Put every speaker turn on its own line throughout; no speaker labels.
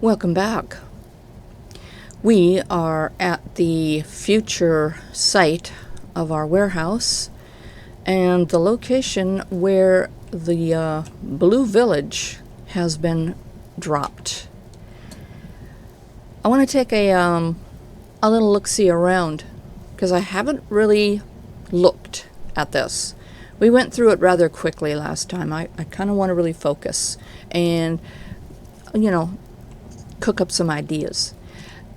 Welcome back. We are at the future site of our warehouse and the location where the blue village has been dropped. I want to take a little look-see around because I haven't really looked at this. We went through it rather quickly last time. I kind of want to really focus and, cook up some ideas.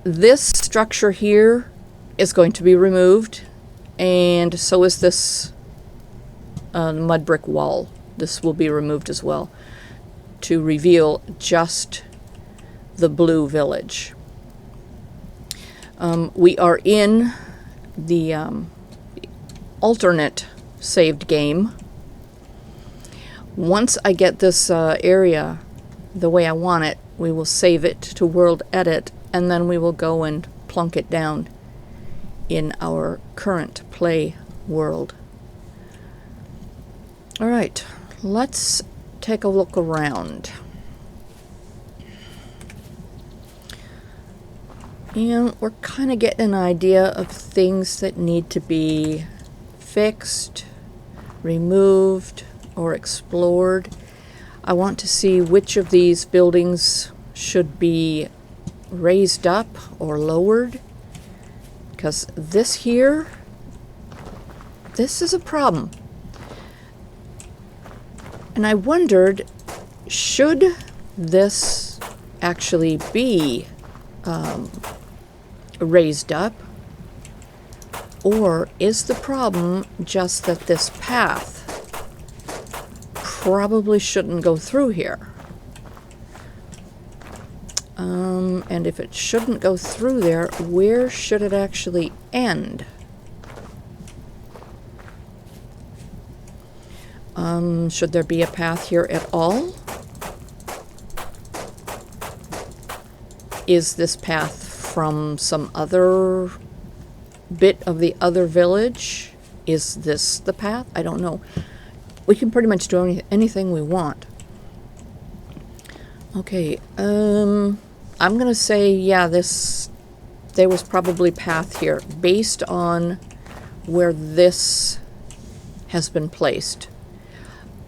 This structure here is going to be removed, and so is this mud brick wall. This will be removed as well to reveal just the blue village. We are in the alternate saved game. Once I get this area the way I want it, we will save it to world edit, and then we will go and plunk it down in our current play world. Alright, let's take a look around. And we're kind of getting an idea of things that need to be fixed, removed, or explored. I want to see which of these buildings should be raised up or lowered, because this here, this is a problem. And I wondered, should this actually be raised up, or is the problem just that this path probably shouldn't go through here? And if it shouldn't go through there, where should it actually end? Should there be a path here at all? Is this path from some other bit of the other village? Is this the path? I don't know. We can pretty much do anything we want. Okay, I'm gonna say, yeah, there was probably path here based on where this has been placed.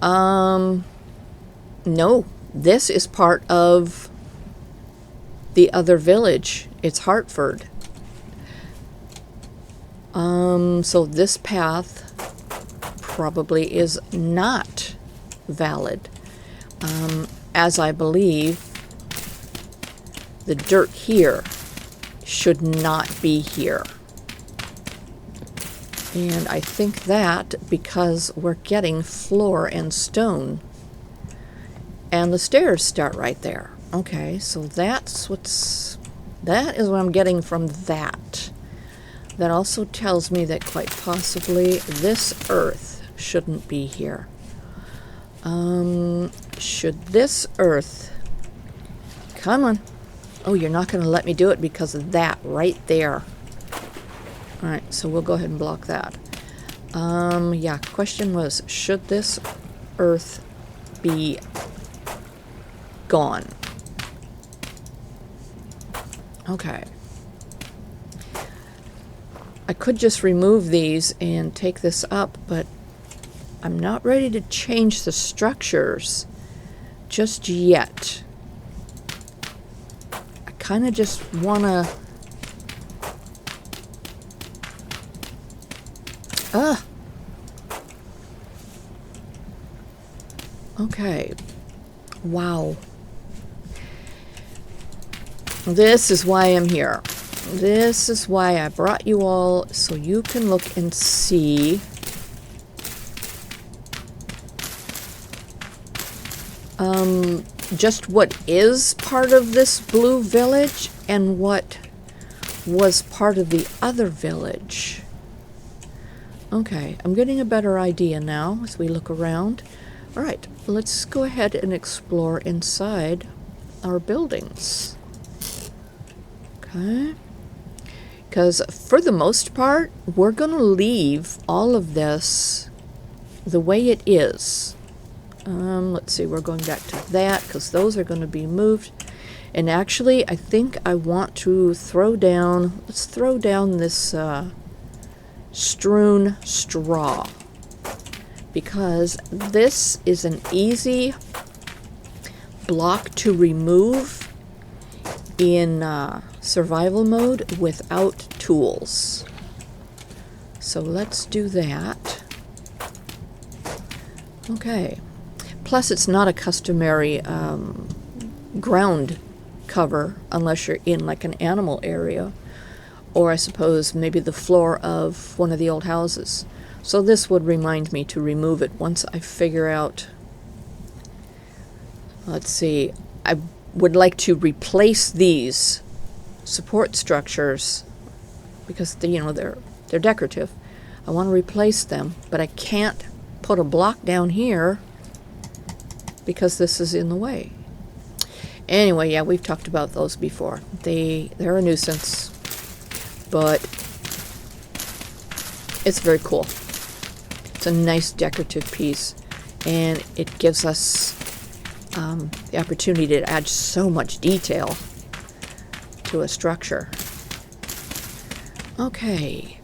No, this is part of the other village. It's Hartford. So this path probably is not valid, as I believe the dirt here should not be here. And I think that because we're getting floor and stone, and the stairs start right there. Okay, so that is what I'm getting from that. That also tells me that quite possibly this earth shouldn't be here. Should this earth... Come on. Oh, you're not going to let me do it because of that right there. Alright, so we'll go ahead and block that. Yeah, question was, should this earth be gone? Okay. I could just remove these and take this up, but I'm not ready to change the structures just yet. I kind of just want to... Okay. Wow. This is why I'm here. This is why I brought you all, so you can look and see just what is part of this blue village and what was part of the other village. Okay, I'm getting a better idea now as we look around. Alright, let's go ahead and explore inside our buildings. Okay. Because for the most part, we're going to leave all of this the way it is. Let's see, we're going back to that because those are going to be moved. And actually, I think I want to throw down, let's throw down this strewn straw, because this is an easy block to remove in survival mode without tools. So let's do that. Okay. Plus, it's not a customary ground cover unless you're in like an animal area, or I suppose maybe the floor of one of the old houses. So this would remind me to remove it once I figure out. Let's see, I would like to replace these support structures because they're decorative. I want to replace them, but I can't put a block down here because this is in the way. Anyway, yeah, we've talked about those before. They're a nuisance, but it's very cool. It's a nice decorative piece, and it gives us the opportunity to add so much detail to a structure. Okay.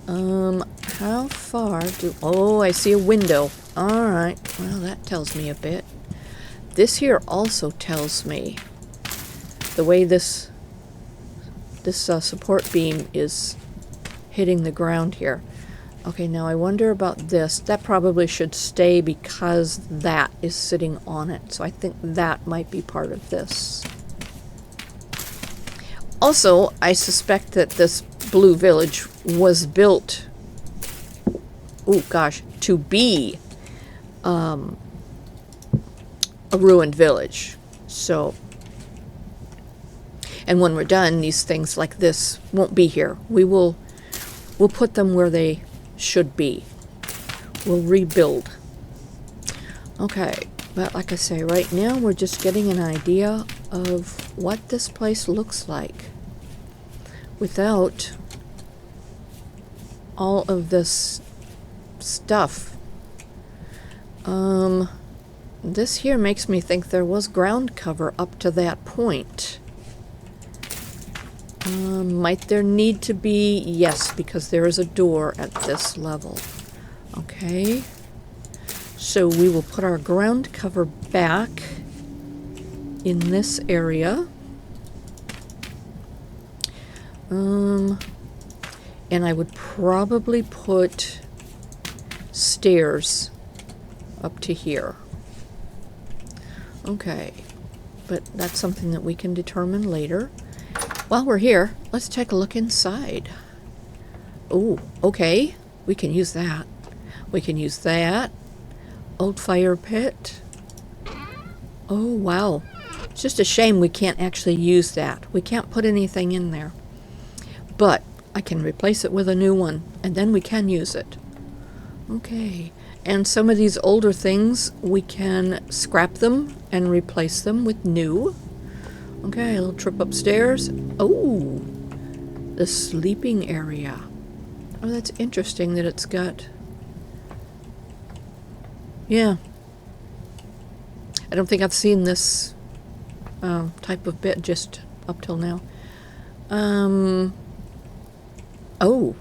How far do... Oh, I see a window. All right. Well, that tells me a bit. This here also tells me the way this support beam is hitting the ground here. Okay, now I wonder about this. That probably should stay because that is sitting on it. So I think that might be part of this. Also, I suspect that this blue village was built, oh gosh, to be a ruined village. So, and when we're done, these things like this won't be here. We'll put them where they should be. We'll rebuild. Okay, but like I say, right now we're just getting an idea of what this place looks like without all of this stuff. This here makes me think there was ground cover up to that point. Might there need to be? Yes, because there is a door at this level. Okay. So we will put our ground cover back in this area. And I would probably put stairs up to here. Okay. But that's something that we can determine later. While we're here, let's take a look inside. Oh, okay. We can use that. We can use that. Old fire pit. Oh, wow. It's just a shame we can't actually use that. We can't put anything in there. But I can replace it with a new one, and then we can use it. Okay. And some of these older things, we can scrap them and replace them with new. Okay, a little trip upstairs. Oh, the sleeping area. Oh, that's interesting that it's got... Yeah. I don't think I've seen this type of bed just up till now. Oh.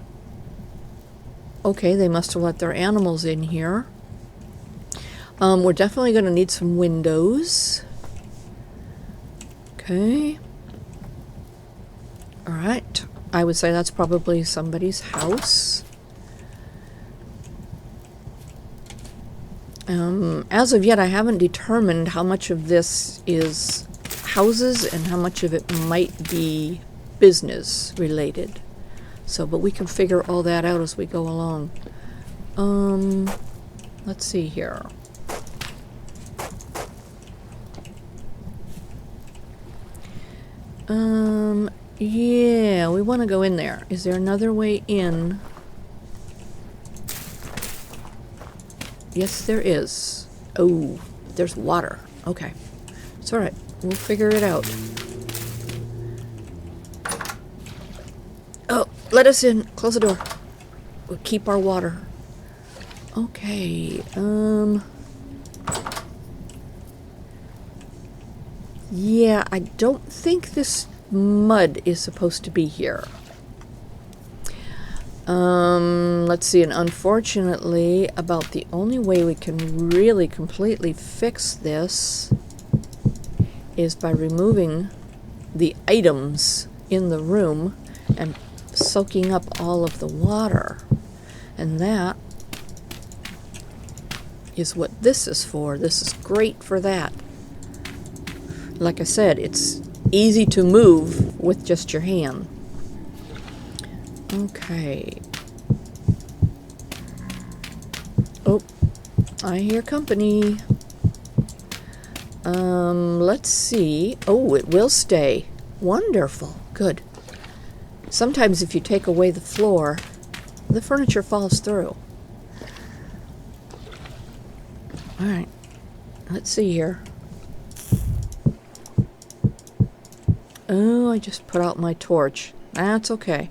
Okay, they must have let their animals in here. We're definitely going to need some windows. Okay. Alright. I would say that's probably somebody's house. As of yet, I haven't determined how much of this is houses and how much of it might be business related. So, but we can figure all that out as we go along. Let's see here. Yeah, we want to go in there. Is there another way in? Yes, there is. Oh, there's water. Okay. It's alright. We'll figure it out. Oh, let us in. Close the door. We'll keep our water. Okay. Yeah, I don't think this mud is supposed to be here. Let's see, and unfortunately, about the only way we can really completely fix this is by removing the items in the room and soaking up all of the water. And that is what this is for. This is great for that. Like I said, it's easy to move with just your hand. Okay. Oh, I hear company. Let's see. Oh, it will stay. Wonderful. Good. Sometimes if you take away the floor, the furniture falls through. All right. Let's see here. Oh, I just put out my torch. That's okay.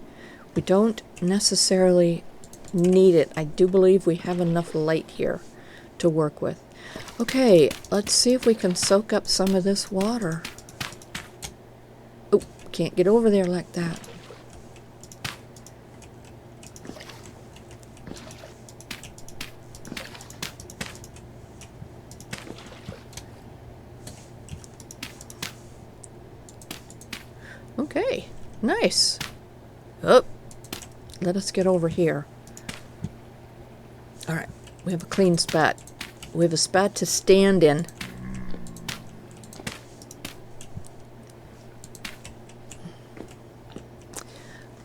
We don't necessarily need it. I do believe we have enough light here to work with. Okay, let's see if we can soak up some of this water. Oh, can't get over there like that. Okay, nice. Oh, let us get over here. All right, we have a clean spot. We have a spot to stand in.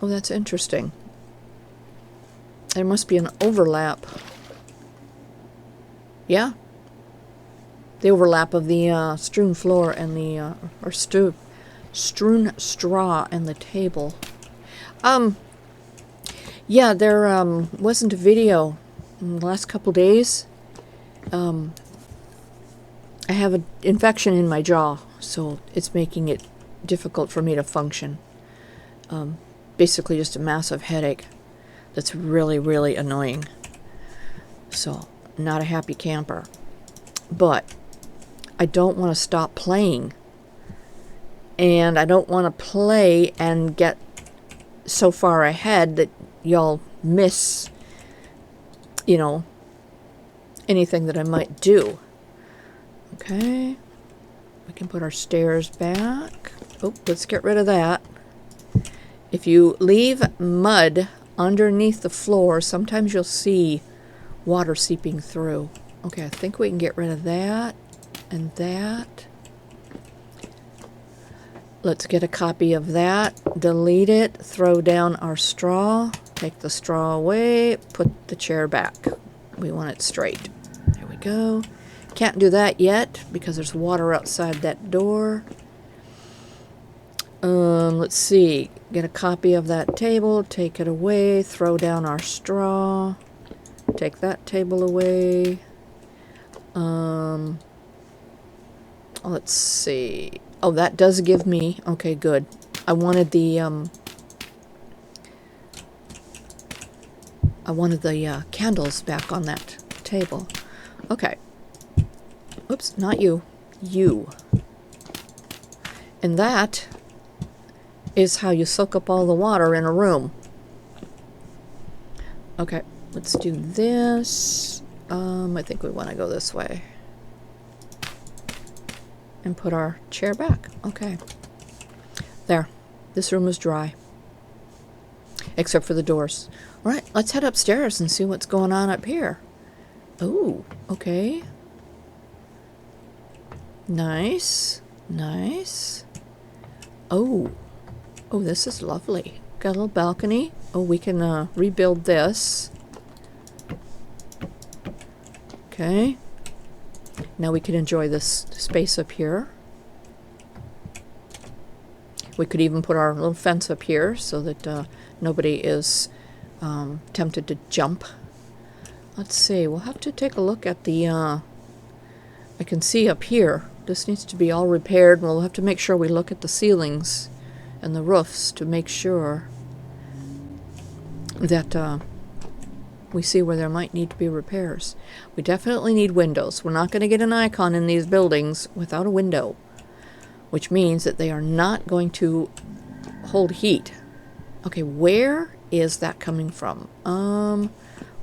Oh, that's interesting. There must be an overlap. Yeah. The overlap of the strewn floor and the, strewn straw and the table. Yeah, there wasn't a video in the last couple days. I have an infection in my jaw, so it's making it difficult for me to function. Basically just a massive headache that's really, really annoying. So, not a happy camper. But I don't want to stop playing. And I don't want to play and get so far ahead that y'all miss, you know, anything that I might do. Okay. We can put our stairs back. Oh, let's get rid of that. If you leave mud underneath the floor, sometimes you'll see water seeping through. Okay, I think we can get rid of that and that. Let's get a copy of that, delete it, throw down our straw, take the straw away, put the chair back. We want it straight. There we go. Can't do that yet because there's water outside that door. Let's see. Get a copy of that table, take it away, throw down our straw, take that table away. Let's see. Oh, that does give me... Okay, good. I wanted the candles back on that table. Okay. Oops, not you. You. And that is how you soak up all the water in a room. Okay, let's do this. I think we want to go this way. And put our chair back. Okay. There. This room is dry. Except for the doors. Alright, let's head upstairs and see what's going on up here. Oh, okay. Nice. Nice. Oh. Oh, this is lovely. Got a little balcony. Oh, we can rebuild this. Okay. Now we can enjoy this space up here. We could even put our little fence up here so that nobody is tempted to jump. Let's see. We'll have to take a look at the... I can see up here. This needs to be all repaired. We'll have to make sure we look at the ceilings and the roofs to make sure that we see where there might need to be repairs. We definitely need windows. We're not going to get an icon in these buildings without a window. which means that they are not going to hold heat. Okay, where is that coming from?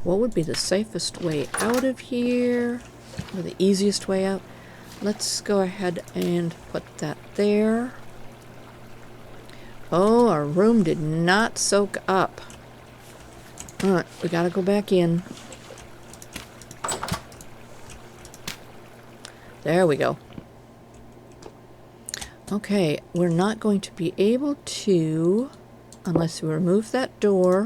What would be the safest way out of here? Or the easiest way out? Let's go ahead and put that there. Oh, our room did not soak up. Alright, we gotta go back in. There we go. Okay, we're not going to be able to, unless we remove that door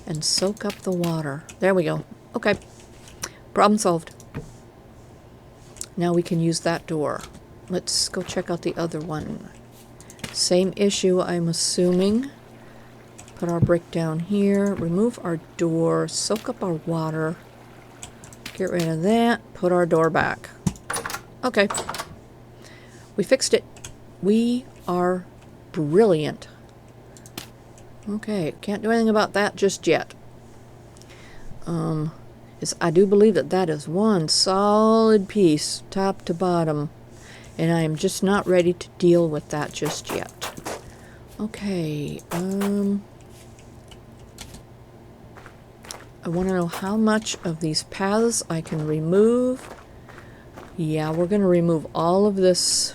and soak up the water. There we go. Okay, problem solved. Now we can use that door. Let's go check out the other one. Same issue, I'm assuming. Put our brick down here, remove our door, soak up our water, get rid of that, put our door back. Okay, we fixed it. We are brilliant. Okay, can't do anything about that just yet. I do believe that that is one solid piece, top to bottom, and I am just not ready to deal with that just yet. Okay, I want to know how much of these paths I can remove. Yeah, we're going to remove all of this,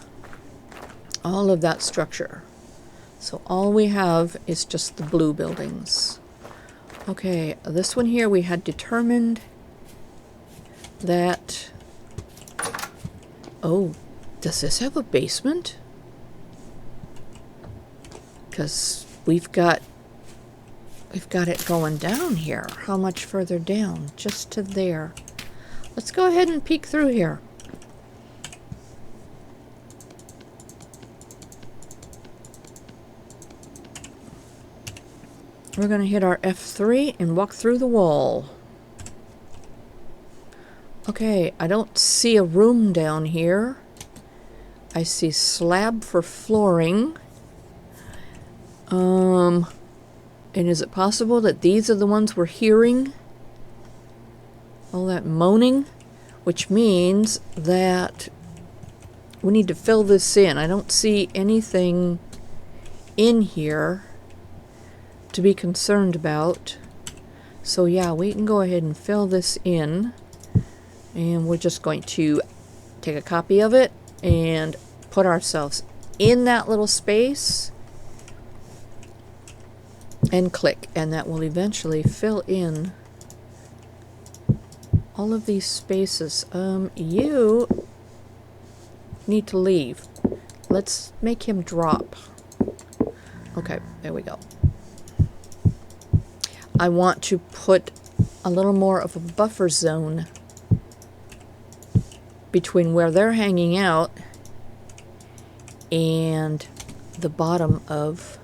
all of that structure. So all we have is just the blue buildings. Okay, this one here we had determined that... Oh, does this have a basement? Because we've got it going down here. How much further down? Just to there. Let's go ahead and peek through here. We're going to hit our F3 and walk through the wall. Okay, I don't see a room down here. I see slab for flooring. And is it possible that these are the ones we're hearing? All that moaning? Which means that we need to fill this in. I don't see anything in here to be concerned about. So yeah, we can go ahead and fill this in. And we're just going to take a copy of it and put ourselves in that little space and click, and that will eventually fill in all of these spaces. You need to leave. Let's make him drop. Okay, there we go. I want to put a little more of a buffer zone between where they're hanging out and the bottom of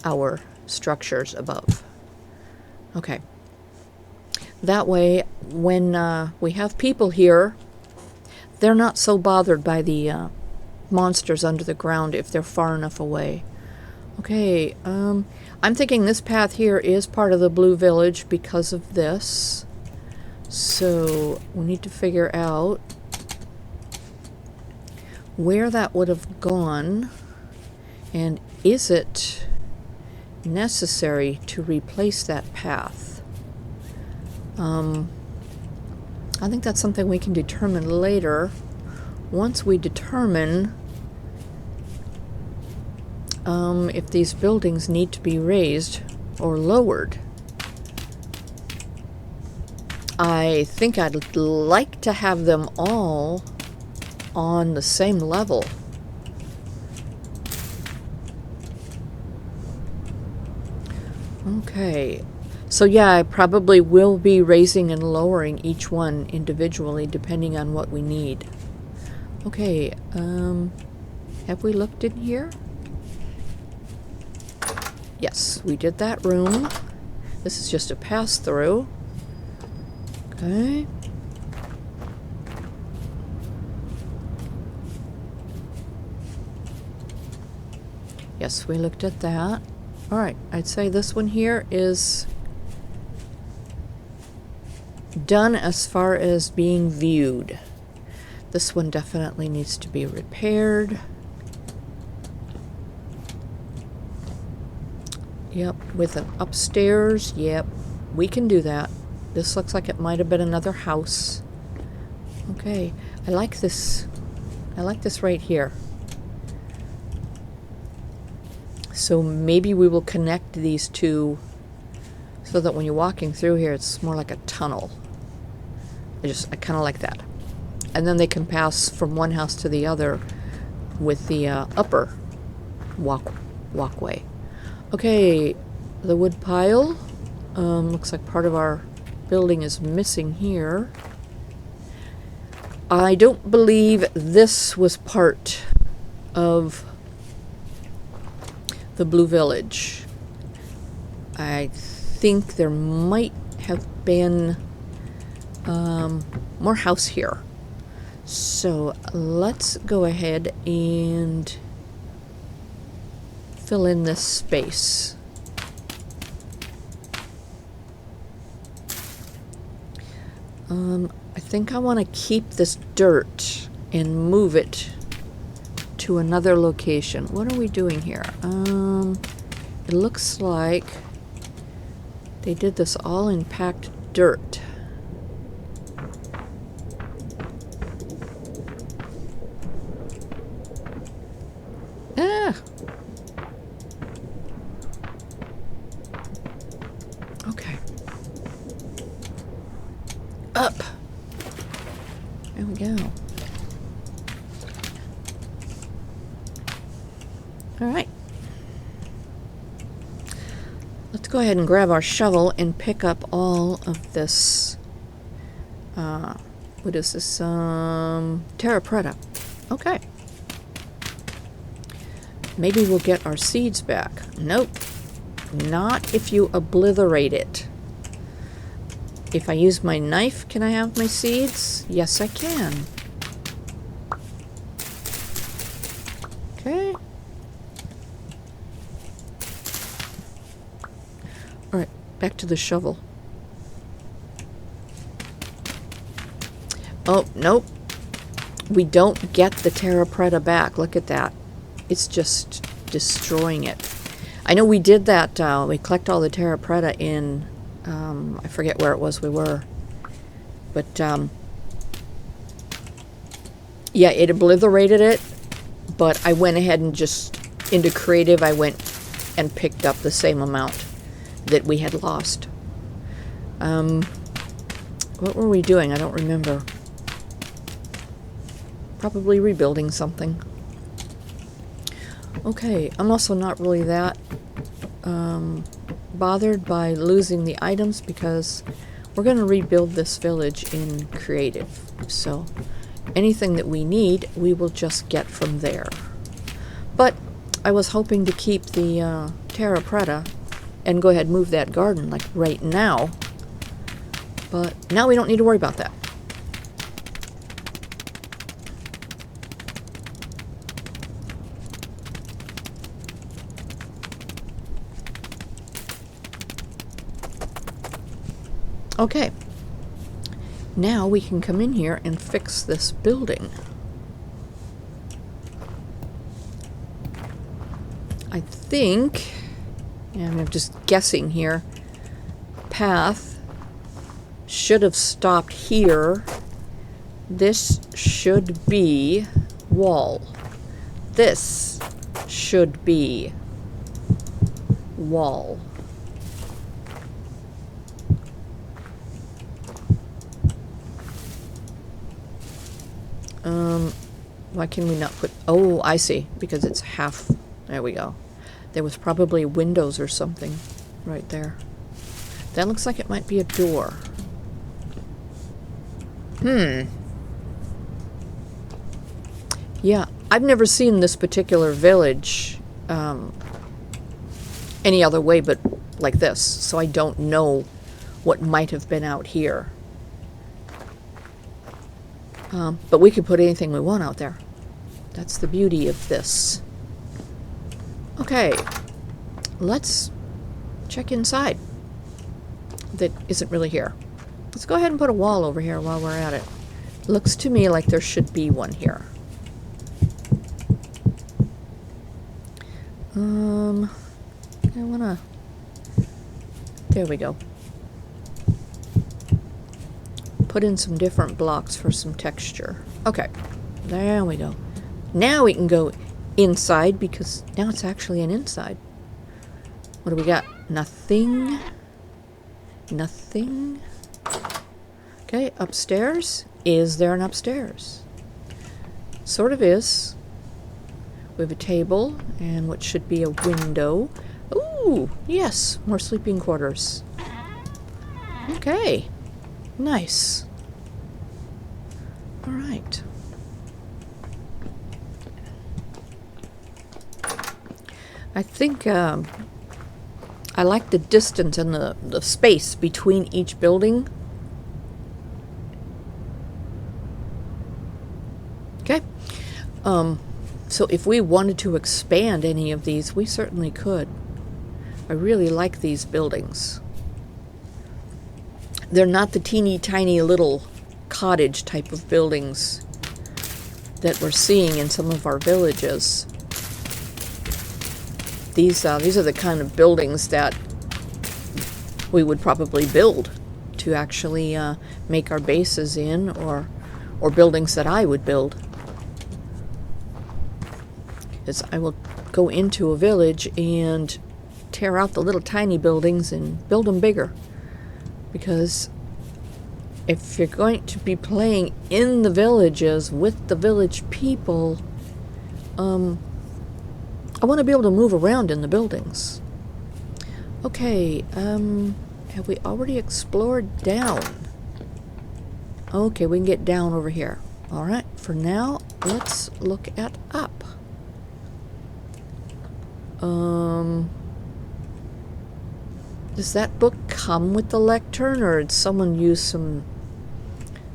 our structures above. Okay. That way, when we have people here, they're not so bothered by the monsters under the ground if they're far enough away. Okay, I'm thinking this path here is part of the Blue Village because of this. So we need to figure out where that would have gone, and is it necessary to replace that path? I think that's something we can determine later. Once we determine if these buildings need to be raised or lowered. I think I'd like to have them all on the same level. Okay, so yeah, I probably will be raising and lowering each one individually depending on what we need. Okay, have we looked in here? Yes, we did that room. This is just a pass-through. Okay. Yes, we looked at that. Alright, I'd say this one here is done as far as being viewed. This one definitely needs to be repaired. Yep, with an upstairs. Yep, we can do that. This looks like it might have been another house. Okay, I like this. I like this right here. So maybe we will connect these two so that when you're walking through here, it's more like a tunnel. I kind of like that. And then they can pass from one house to the other with the upper walkway. Okay, the wood pile. Looks like part of our building is missing here. I don't believe this was part of the Blue Village. I think there might have been more house here. So let's go ahead and fill in this space. I think I want to keep this dirt and move it to another location. What are we doing here? It looks like they did this all in packed dirt. Okay. Up. There we go. All right. Let's go ahead and grab our shovel and pick up all of this. What is this? Terra preta. Okay. Maybe we'll get our seeds back. Nope. Not if you obliterate it. If I use my knife, can I have my seeds? Yes, I can. Okay. Alright, back to the shovel. Oh, nope. We don't get the Terra preta back. Look at that. It's just destroying it. I know we did that. We collect all the Terra preta in... I forget where it was we were. But, yeah, it obliterated it. But I went ahead and just, into creative, I went and picked up the same amount that we had lost. What were we doing? I don't remember. Probably rebuilding something. Okay, I'm also not really that bothered by losing the items because we're going to rebuild this village in creative. So anything that we need, we will just get from there. But I was hoping to keep the Terra preta and go ahead and move that garden like right now. But now we don't need to worry about that. Okay, now we can come in here and fix this building. I think, and I'm just guessing here, path should have stopped here. This should be wall. This should be wall. Why can we not put... Oh, I see. Because it's half... There we go. There was probably windows or something right there. That looks like it might be a door. Yeah, I've never seen this particular village any other way but like this. So I don't know what might have been out here. But we could put anything we want out there. That's the beauty of this. Okay, let's check inside. That isn't really here. Let's go ahead and put a wall over here while we're at it. Looks to me like there should be one here. I wanna There we go. Put in some different blocks for some texture. Okay, there we go. Now we can go inside because now it's actually an inside. What do we got? Nothing. Nothing. Okay, upstairs. Is there an upstairs? Sort of is. We have a table and what should be a window. Ooh, yes, more sleeping quarters. Okay, nice. All right. I think I like the distance and the space between each building. Okay. So if we wanted to expand any of these, we certainly could. I really like these buildings. They're not the teeny tiny little cottage type of buildings that we're seeing in some of our villages. These are the kind of buildings that we would probably build to actually make our bases in, or buildings that I would build. Is I will go into a village and tear out the little tiny buildings and build them bigger. Because if you're going to be playing in the villages with the village people, I want to be able to move around in the buildings. Okay, have we already explored down? Okay, we can get down over here. All right, for now, let's look at up. Does that book come with the lectern, or did someone use some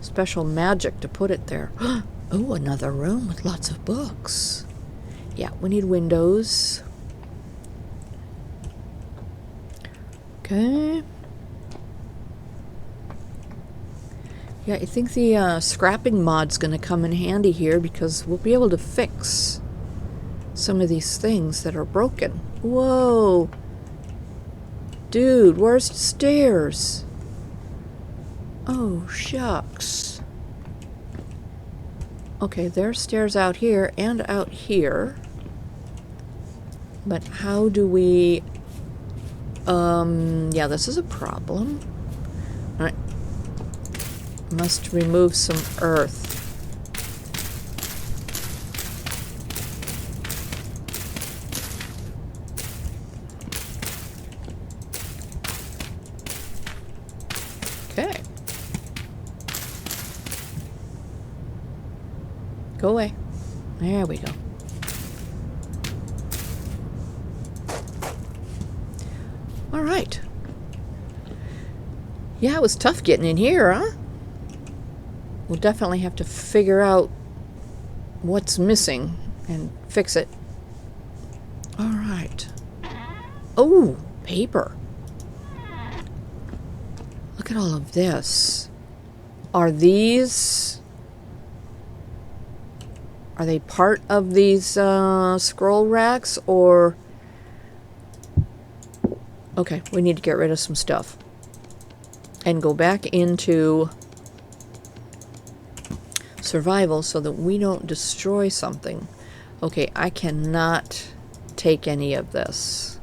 special magic to put it there? Oh, another room with lots of books. Yeah, we need windows. Okay. Yeah, I think the scrapping mod's going to come in handy here because we'll be able to fix some of these things that are broken. Whoa! Dude, where's the stairs? Oh, shucks. Okay, there's stairs out here and out here. But how do we... yeah, this is a problem. Alright. Must remove some earth. Okay. Go away. There we go. All right. Yeah, it was tough getting in here, huh? We'll definitely have to figure out what's missing and fix it. All right. Oh, paper. Look at all of this. Are they part of these scroll racks, or... Okay, we need to get rid of some stuff. And go back into survival so that we don't destroy something. Okay, I cannot take any of this.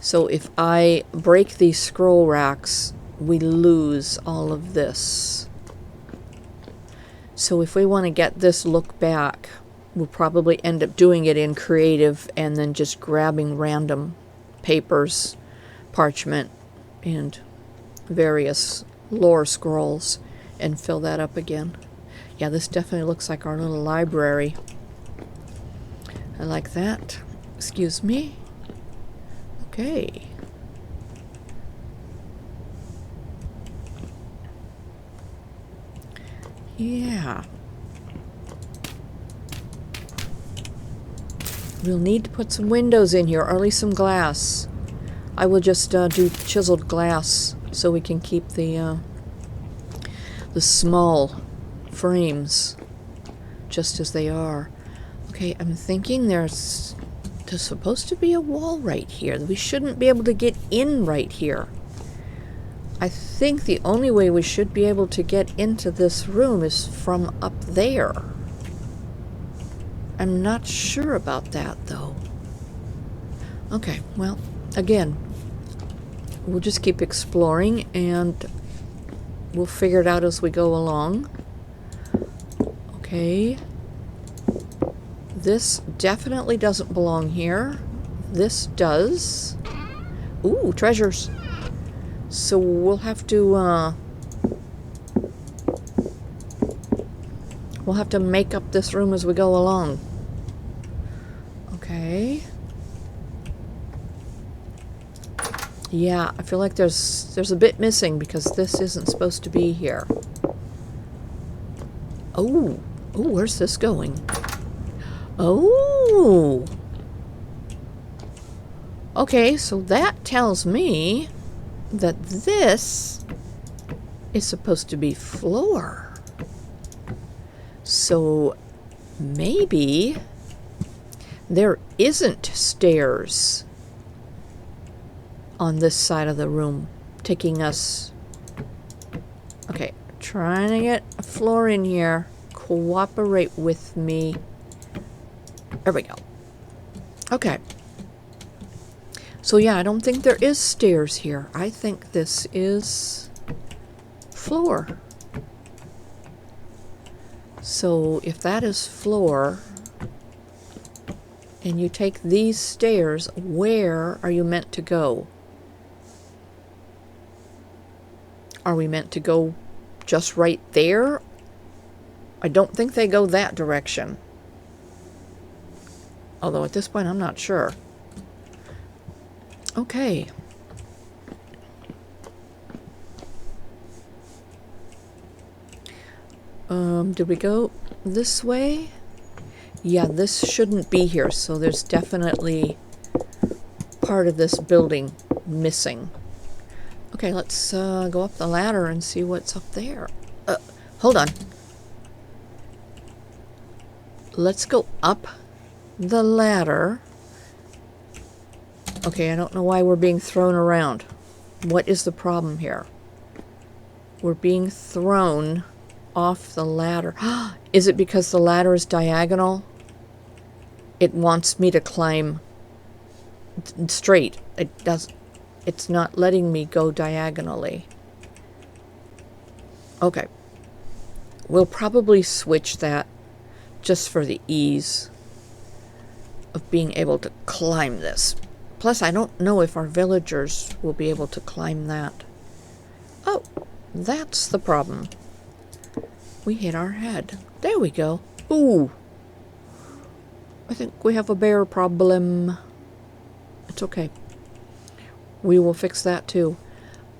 So if I break these scroll racks, we lose all of this. So if we want to get this look back, we'll probably end up doing it in creative and then just grabbing random papers, parchment, and various lore scrolls and fill that up again. Yeah, this definitely looks like our little library. I like that. Excuse me. Okay. Yeah. We'll need to put some windows in here, or at least some glass. I will just do chiseled glass so we can keep the small frames just as they are. Okay, I'm thinking there's There's supposed to be a wall right here. We shouldn't be able to get in right here. I think the only way we should be able to get into this room is from up there. I'm not sure about that, though. Okay, well, again, we'll just keep exploring and we'll figure it out as we go along. Okay. This definitely doesn't belong here. This does. Ooh, treasures. So we'll have to make up this room as we go along. Okay. Yeah, I feel like there's a bit missing because this isn't supposed to be here. Oh, where's this going? Oh. Okay, so that tells me that this is supposed to be floor. So maybe there isn't stairs on this side of the room taking us. Okay, trying to get a floor in here. Cooperate with me. There we go. Okay. So yeah, I don't think there is stairs here. I think this is floor. So if that is floor, and you take these stairs, where are you meant to go? Are we meant to go just right there? I don't think they go that direction. Although at this point, I'm not sure. Okay. Did we go this way? Yeah, this shouldn't be here, so there's definitely part of this building missing. Okay, let's go up the ladder and see what's up there. Hold on. Let's go up the ladder. Okay, I don't know why we're being thrown around. What is the problem here? We're being thrown off the ladder. Is it because the ladder is diagonal? It wants me to climb straight. It's not letting me go diagonally. Okay. We'll probably switch that just for the ease of being able to climb this. Plus, I don't know if our villagers will be able to climb that. Oh, that's the problem. We hit our head. There we go. Ooh. I think we have a bear problem. It's okay. We will fix that too.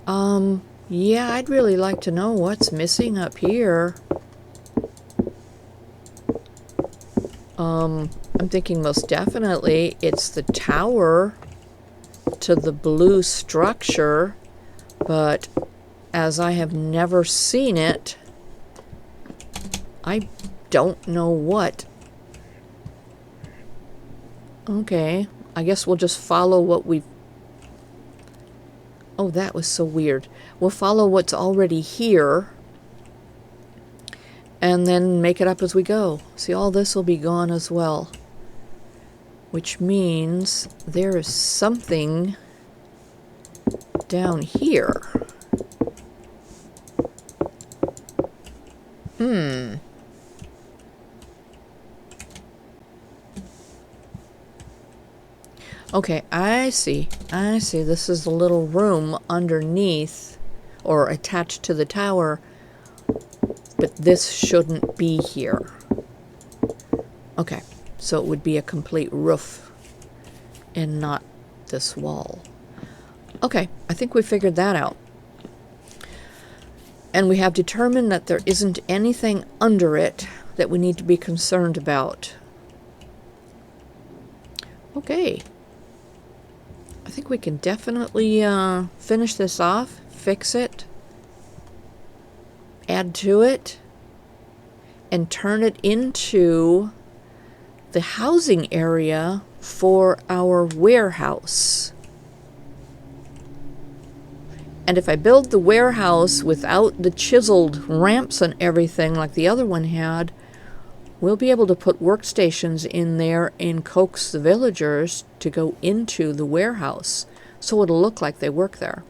Yeah, I'd really like to know what's missing up here. I'm thinking most definitely it's the tower to the blue structure, but as I have never seen it, I don't know what. Okay, I guess we'll just follow what we've... Oh, that was so weird. We'll follow what's already here and then make it up as we go. See, all this will be gone as well. Which means there is something down here. Okay, I see. This is the little room underneath or attached to the tower, but this shouldn't be here. Okay, so it would be a complete roof and not this wall. Okay, I think we figured that out. And we have determined that there isn't anything under it that we need to be concerned about. Okay. I think we can definitely finish this off, fix it, add to it, and turn it into the housing area for our warehouse. And if I build the warehouse without the chiseled ramps and everything like the other one had, we'll be able to put workstations in there and coax the villagers to go into the warehouse, so it'll look like they work there.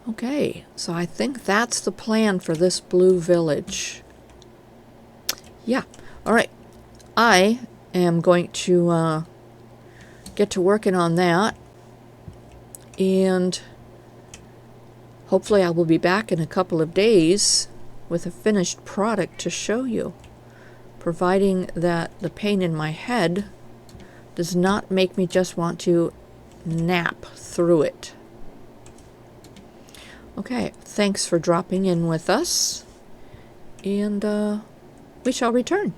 Okay, so I think that's the plan for this blue village. Yeah, all right. I am going to get to working on that, and hopefully I will be back in a couple of days with a finished product to show you, providing that the pain in my head does not make me just want to nap through it. Okay, thanks for dropping in with us, and we shall return.